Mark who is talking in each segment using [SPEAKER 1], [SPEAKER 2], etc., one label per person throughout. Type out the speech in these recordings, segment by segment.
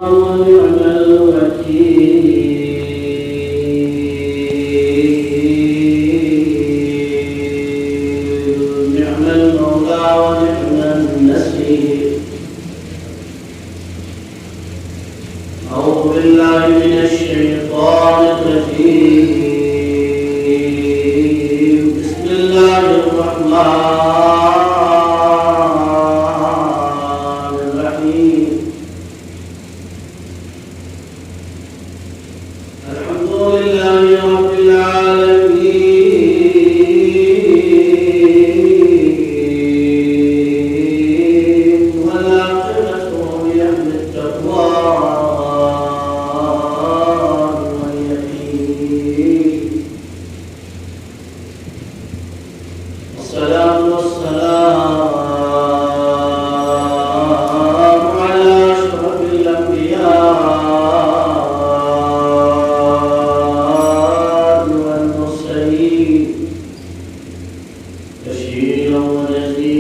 [SPEAKER 1] ونعم الوكيل نعم المولى ونعم النصير أعوذ بالله من الشيطان الرجيم بسم الله الرحمن الرحيم الحمد لله رب العالمين والعاقبة لأهل التقوى واليقين والصلاة والسلام على أشرف الأنبياء والمرسلين بشيرا ونذيرا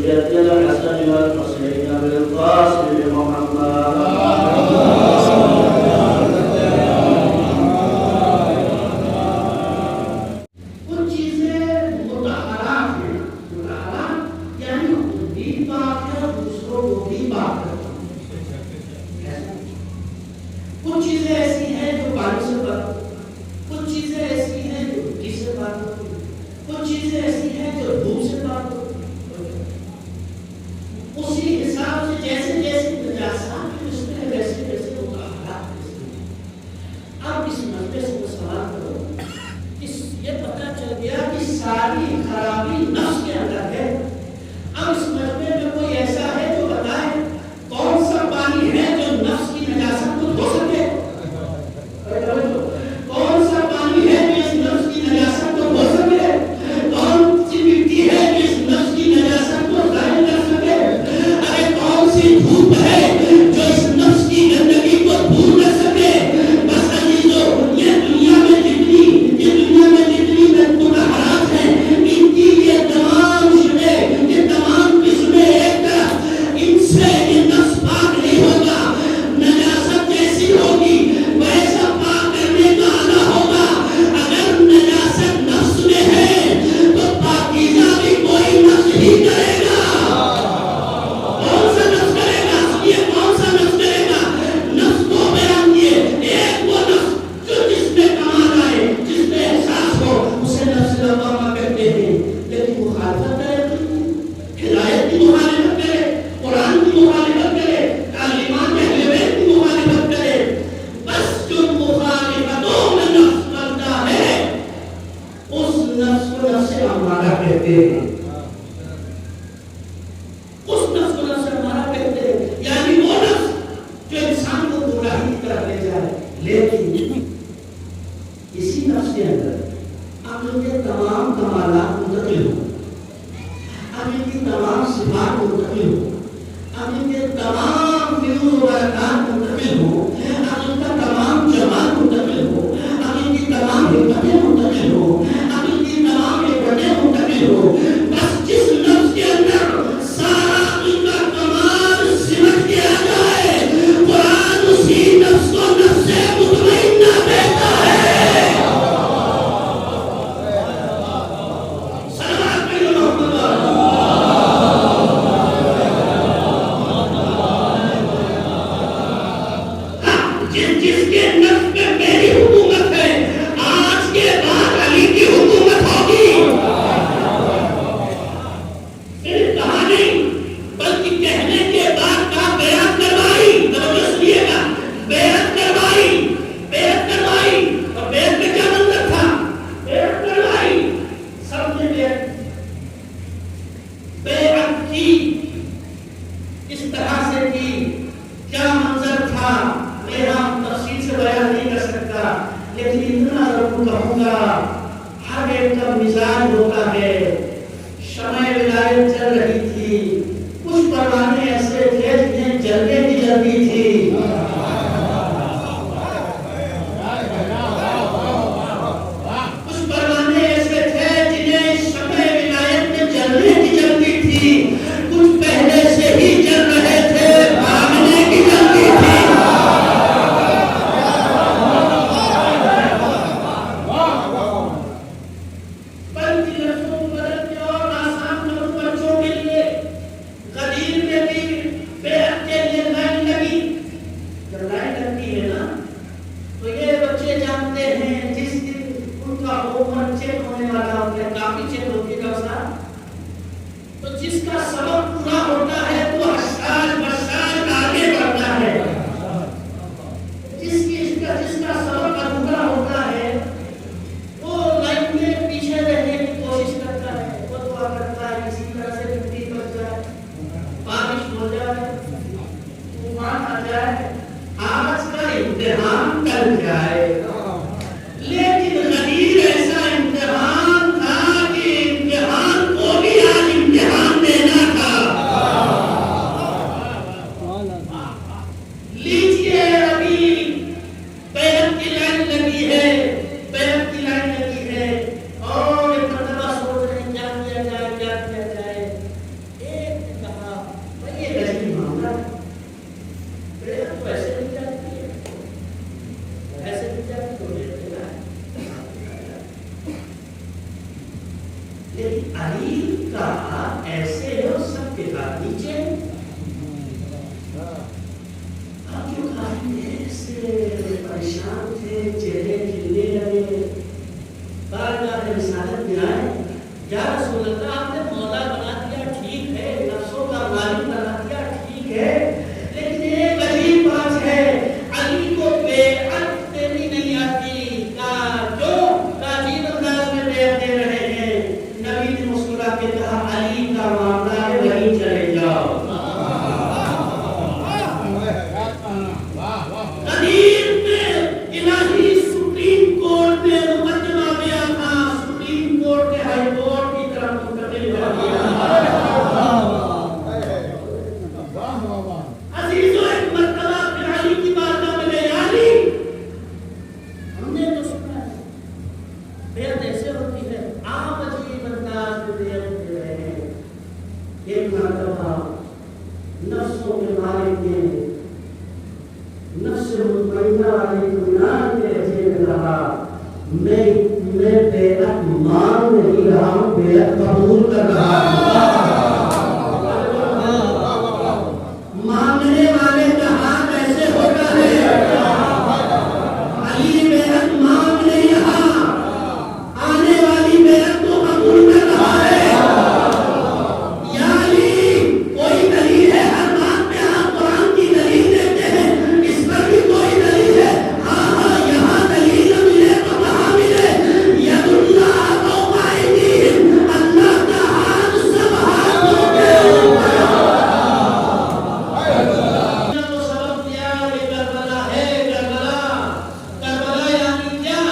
[SPEAKER 1] جد الحسن والحسين بالقاسم محمد
[SPEAKER 2] کچھ چیزیں متحرات ہیں، متحرات یعنی خود بھی بات ہے اور دوسروں کو بھی بات کرتا ہوں. کچھ چیزیں ایسی ہیں جو پانی سے بات کرتی ہیں، کچھ چیزیں ایسی ہیں جو مٹی سے بات کرتی ہیں، کچھ چیزیں ایسی ہیں جو دھوپ سے بات کرتی ہیں. اسی حساب سے جیسے جیسے نجاسات کی اس میں ویسے ویسے متحرات ہیں. اب اس مسئلے سے میں سوال کروں، یہ پتہ چل گیا کہ ساری خرابی نفس کے اندر ہے. اب اس مجمع میں کوئی ایسا ہے جو بتائے کون سا پانی ہے جو نفس کی نجاست کو دھو سکے؟ کون سا پانی ہے جو اس نفس کی نجاست کو دھو سکے؟ کون سی مٹی ہے جو اس نفس کی نجاست کو ظاہر کر سکے؟ ارے کون سی دھوپ ہے جو اس نفس کی گندگی کو دور کر سکے؟ بس عزیزو، یہ دنیا میں جتنی متحرات ہیں، ان کی یہ تمام شبیں، یہ تمام قسمیں ایک طرف، ان سے یہ نفس پاک نہیں ہوگا. نجاست جیسی ہوگی ویسا پاک کرنے کا آلہ ہوگا. اگر نجاست نفس میں ہے تو پاکیزہ بھی کوئی نفس ہی کرے گا. کون سا نفس کرے گا؟ یہ کون سا نفس کرے گا؟ نفس کو بیان کیے. ایک وہ نفس جو جس میں کمال آئے، جس میں احساس ہو، اسے نفس لوامہ کہتے ہیں. لیکن مخالفت کرے، ہدایت کی مخالفت کرے، قرآن کی مخالفت کرے، تعلیمات اہل بیت کی مخالفت کرے، بس جو مخالفتوں میں نفس بنتا ہے اس نفس کو نفس امارہ کہتے ہیں. اس نفس کو نفس امارہ کہتے ہیں، یعنی وہ نفس جو انسان کو گمراہی کی طرف لے جائے. لیکن اسی نفس کے اندر اب ان کے تمام کمالات منتقل ہو، اب ان کی تمام صفات منتقل ہو، اب ان کے تمام فیوز و برکات منتقل ہو، اب ان کا تمام جمال منتقل ہو، اب ان کی تمام حکمتیں منتقل ہو، اب ان کی تمام حکمتیں منتقل ہو. بس جس نفس کے اندر سارا ان کا کمال سمٹ کے آ جائے، قرآن اسی نفس کو نفس مطمئنہ کہتا ہے. صلوات پڑھو محمد. جس کے نفس میں میری حکومت ہے، آج کے بعد علی کی حکومت ہوگی. صرف کہا نہیں بلکہ کہنے کے بعد کا بیعت کروائی. توجہ سنیے گا، بیعت کروائی. بیعت کروائی اور بیعت میں کیا منظر تھا؟ بیعت کروائی، سب نے بیعت کی. اس طرح سے کی، کیا منظر تھا میرا تفصیل سے بیان نہیں کر سکتا، لیکن اتنا ضرور کہوں گا ہر ایک کا مزاج ہوتا ہے. شمع ولایت چل رہی تھی، کچھ پروانے ایسے تھے جنہیں جلنے کی جلدی تھی. کچھ پروانے ایسے تھے جنہیں شمع ولایت میں جلنے کی جلدی تھی. جس کا سبب پورا ہوتا ہے وہ سال بسال آگے بڑھتا ہے، جس کا سبب ادھورا ہوتا ہے وہ لائف میں پیچھے رہنے کی کوشش کرتا ہے، وہ دعا کرتا ہے کسی طرح سے مٹی بچ جائے، بارش ہو جائے، طوفان آ جائے، آج کا امتحان کل جائے، لیکن غدیر ایسا امتحان تھا کہ امتحان کو بھی آج امتحان دینا تھا۔ لیجئے ابھی بیعت کی لائن لگی ہے، بیعت کی لائن لگی ہے، اور ایک مرتبہ سوچ رہے ہیں کیا کیا جائے کیا کیا جائے۔ ایک نے کہا بھائی یہ غریب معاملہ ہے، بیعت تو ایسے نہیں جاتی ہے، ایسے نہیں جاتی تو بیعت کیا ہے۔ لیکن علی کا ایسے ہے اور سب کے ہاتھ نیچے، اب جو قائم ایسے پریشان تھے، چہرے کھلنے لگے، بارگاہ رسالت میں آئے، یا رسول اللہ آپ نے مولا بنا دیا ٹھیک ہے، نفسوں کا مالک بنا دیا ٹھیک ہے، لیکن ایک عجیب بات ہے، علی کو بیعت دینی نہیں آتی، کیوں؟ عجیب انداز میں بیعت دے رہے ہیں۔ نبی نے مسکرا کے کہا علی کا معاملہ ہے وہیں چلے جاؤ۔ قدیم میں الہی سپریم کورٹ میں مقدمہ گیا تھا، سپریم کورٹ کے ہائی کورٹ کی طرف منتقل کر دیا۔ عزیزو ایک مرتبہ پھر علی کی بارگاہ میں گئے، علی ہم نے تو سنا ہے بیعت ایسے ہوتی ہے، آپ عجیب انداز میں بیعت دے رہے ہیں۔ ایک مرتبہ نفسوں کے مالک نے نفس مطمئنہ علی اطمینان کے لہجے میں کہا میں بیعت مانگ نہیں رہا ہوں، بیعت قبول کر رہا ہوں۔ مانگنے والے کا ہاتھ ایسے ہوتا ہے، علی بیعت مانگ نہیں رہا، آنے والی بیعت کو قبول کر رہا ہے۔ یا علی کوئی دلیل ہے؟ ہر بات میں آپ قرآن کی دلیل دیتے ہیں، اس پر بھی کوئی دلیل ہے؟ ہاں یہاں دلیل ملے تو کہاں ملے؟ ید اللہ فوق ایدیہم، اللہ کا ہاتھ سب ہاتھوں کے اوپر۔ تو سبب دیا یہ کربلا ہے، کربلا یعنی کیا؟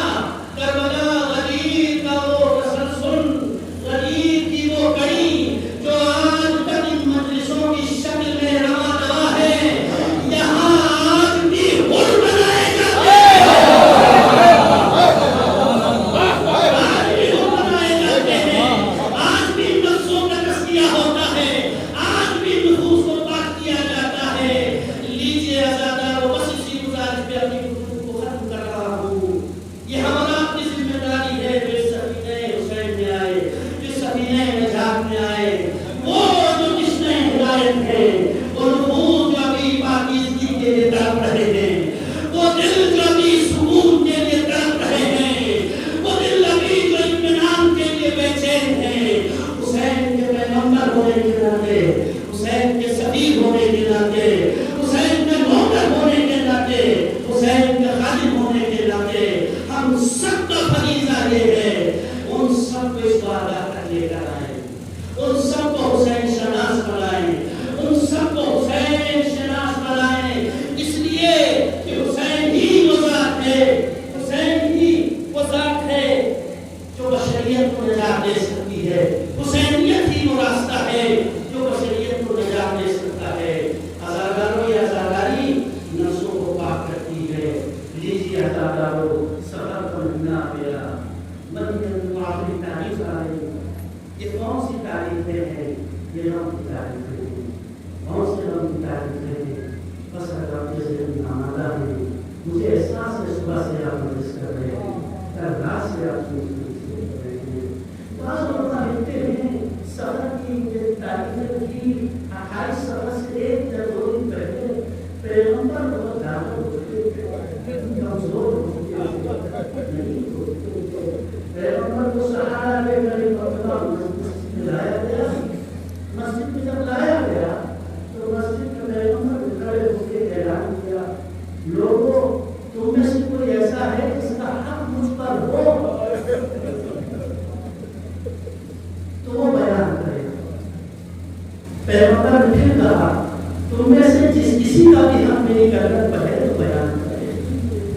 [SPEAKER 2] کربلا غدیر کا وہ تسلسل، غدیر کی وہ کڑی جو آج تک ان مجلسوں کی شکل میں رواں روا ہے، یہاں آج بھی حل بنائے جاتے ہیں، آج بھی حل بنائے جاتے ہیں، آج بھی نفسوں کا تزکیہ ہوتا ہے، آج بھی نفوس کو پاک کیا جاتا ہے۔ لیجئے عزادارو، بس اسی گزارش پہ اپنی گفتگو کو ختم کر رہا ہوں۔ یہ ہمارا اپنی ذمہ داری ہے جو اس سفینہ حسین میں آئے، جو اس سفینہ نجات میں آئے، وہ جو جشن ہدایت ہے، وہ نفوس جو ابھی پاکیزگی کے لیے تڑپ رہے ہیں، وہ دل جو ابھی سکون کے لیے تڑپ رہے ہیں، وہ دل ابھی جو اطمینان کے لیے بے چین ہیں، حسین کے پیغمبر ہونے کے ناطے، حسین کے سفیر ہونے کے ناطے، حسین کے نوکر ہونے کے ناطے، حسین کے خادم ہونے کے ناطے، ہم سب کا فریضہ یہ ہے ان سب کو اس بارگاہ تک لے کر آئیں، ان سب کو حسین شناس بنائیں، ان سب کو حسین شناس بنائیں، اس لیے کہ حسین ہی وہ ذات ہے، حسین ہی وہ ذات ہے جو بشریت کو نجات دے سکتی ہے، حسینیت ہی وہ راستہ ہے جو بشریت کو نجات دے سکتا ہے۔ عزادارو یہ عزاداری نفسوں کو پاک کرتی ہے۔ لیجیے عزادارو، سفر کا مہینہ آ گیا، مدینہ میں آخری تاریخ آ رہی، یہ کون سی تاریخیں ہیں؟ یہ رب کی تاریخیں ہیں، کون سے رب کی تاریخیں ہیں؟ بس اگر کے ذہن میں آمادہ ہے، مجھے احساس ہے صبح سے آپ مجلس کر رہے ہیں، کل رات سے آپ مجلس کر رہے ہیں، بعض لوگ لکھتے ہیں سفر کی تاریخیں کی 28 سفر سے 1 یا 2 دن پہلے پیغمبر بہت زیادہ ہوتے تھے، کمزور ہوتے نہیں ہوتے، پیغمبر کو سہارا لے کر لایا گیا، پیغمبر نے پھر کہا تم میں سے جس کسی کا بھی حق میری گردن پر ہے تو بیان کرے.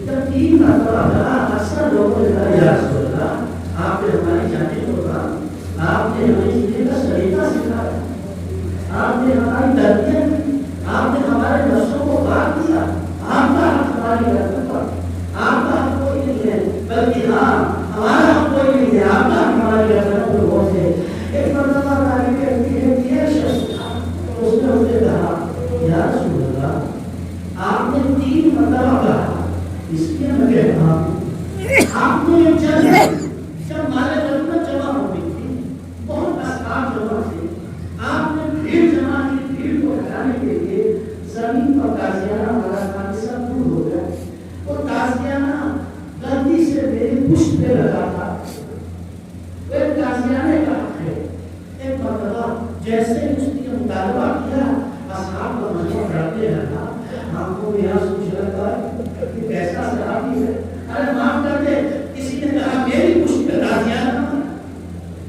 [SPEAKER 2] جب 3 مرتبہ کہا اکثر لوگوں نے کہا یا رسول اللہ آپ نے ہماری جانیں قربان, آپ نے ہمیں جینے کا طریقہ سکھایا, آپ نے ہماری تربیت کی, آپ نے ہمارے نفسوں کو پاک کیا, آپ کا حق ہماری گردن پر, آپ کا حق کوئی نہیں ہے بلکہ ہاں ہمارا حق کوئی نہیں ہے, آپ کا حق ہماری گردن پر وہ ہے. ایک مرتبہ تعلیم کرتی ہے کہ یہ شخص تھا تو اس نے اسے کہا یا رسول اللہ آپ نے 3 مرتبہ کہا اس لیے میں کہتا ہوں آپ نے جب مالے غنیمت جمع ہو گئی تھی بہت اسباب جمع تھے, آپ نے بھیڑ جمع کی, بھیڑ کو ہٹانے کے لیے زمین پر تازیانہ مارا تھا, سب دور ہو گیا. وہ تازیانہ غلطی سے میری پشت پہ لگا تھا. وہ تازیانے کا حق ہے. ایک مرتبہ جیسے اس نے مطالبہ کیا اصحاب کا مجموعہ ڈرتے رہا, آنکھوں میں یہاں سوچ رہا کہ کیسا صحابی ہے, ارے معاف کر دے. کسی نے کہا میری پشت پہ تازیانہ,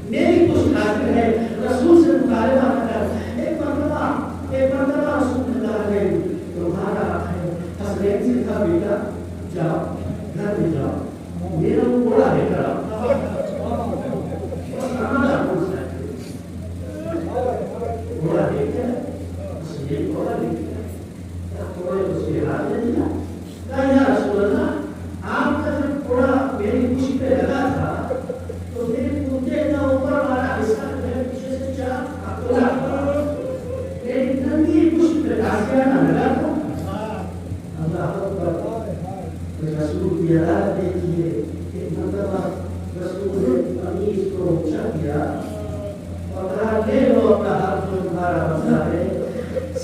[SPEAKER 2] میری پشت حاضر ہے, رسول سے مطالبہ نہ کر. ایک مرتبہ رسول نے کہا نہیں تمہارا حق ہے. حسنین سے کہا بیٹا جاؤ گھر میں جاؤ, میرا وہ گھوڑا لے کر آؤ. گھوڑا لے کے حسنین گھوڑا لے کے گھوڑے اس کے ہاتھ میں دیا. کہا یا رسول اللہ آپ کا جب گھوڑا میری پشت پہ لگا تھا تو میرے کتے کا اوپر والا حصہ میرے پیچھے سے چلا آپ کو لگا, میری ننگی پشت پہ تازیانہ لگا تھا. اللہ اکبر. رسول کی عدالت دیکھیے. ایک مرتبہ رسول نے قمیص کو اونچا کیا اور کہا لے لو اپنا ہاتھ جو تمہارا بندہ ہے.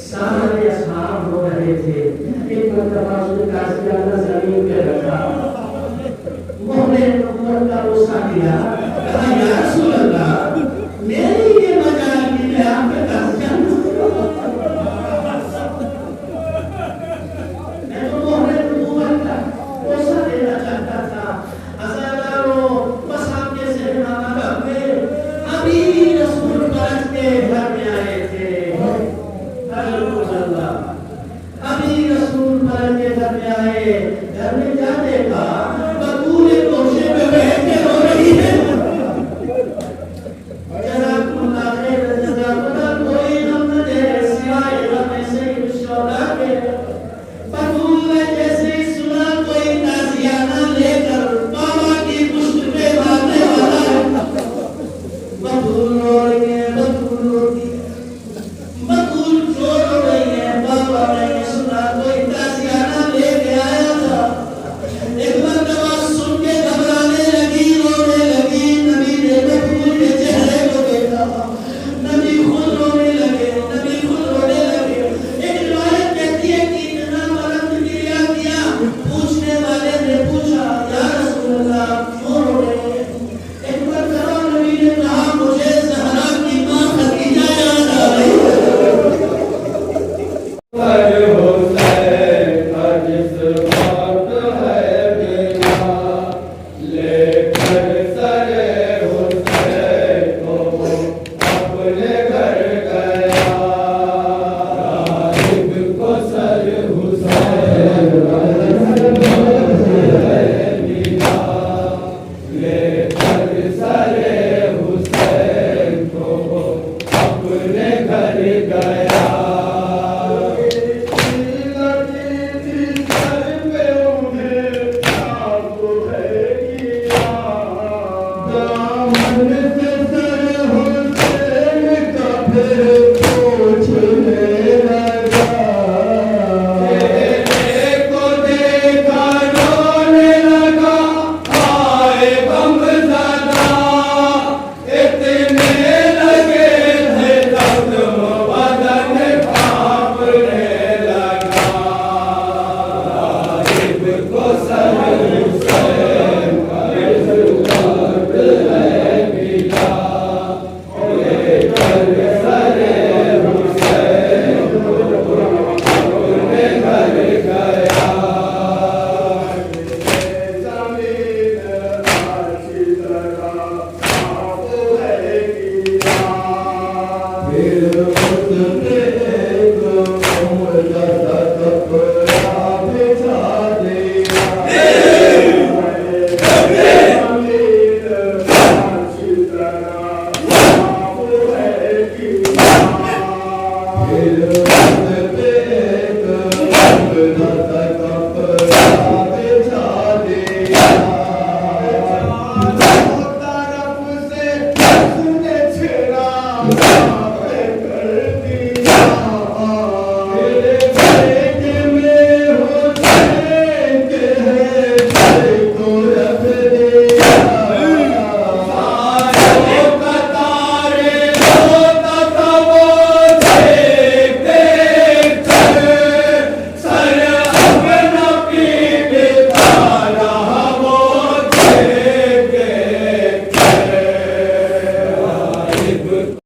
[SPEAKER 2] سارے اصحاب رو رہے تھے. ایک مرتبہ اس نے تازیانہ زمین پہ رکھا, مہر نبوت کا بوسہ دیا, کہا یا رسول اللہ میری یہ مجال کی میں آپ کے تازیانہ میں تو مہر نبوت کا بوسہ دینا چاہتا تھا. عزاداروں بس آپ کے ذہنامہ رکھے ابھی رسول پرست کے گھر میں آئے تھے. ابھی رسول پرست کے گھر میں آئے, گھر میں کیا دیکھا بطول کوشے پہ بیٹھ کے رو رہی ہے. جزاکم اللہ خیر, جزاکم اللہ. کوئی غم نہ دے سوائے غم سید الشہداء کے. بطول نے جیسے ہی سنا کوئی تازیانہ لے کر بابا کی پشت پہ مارنے والا ہے, بطول رو رہی ہے, بطول روتی ہے, بطول جو رو رہی ہے. بابا نے سنا کوئی تازیانہ لے کے آیا تھا. ایک مرتبہ سن کے گھبرانے لگی, رونے لگی. نبی نے بطول کے چہرے کو دیکھا, نبی خود رونے لگے, نبی خود رونے لگے. ایک روایت کہتی ہے کہ اتنا بلند گریا کیا, پوچھنے والے نے پوچھا یا رسول اللہ کیوں رو رہے ہیں. ایک مرتبہ نبی نے کہا مجھے زہرا کی ماں خدیجہ یاد آ رہی ہے.
[SPEAKER 3] گئے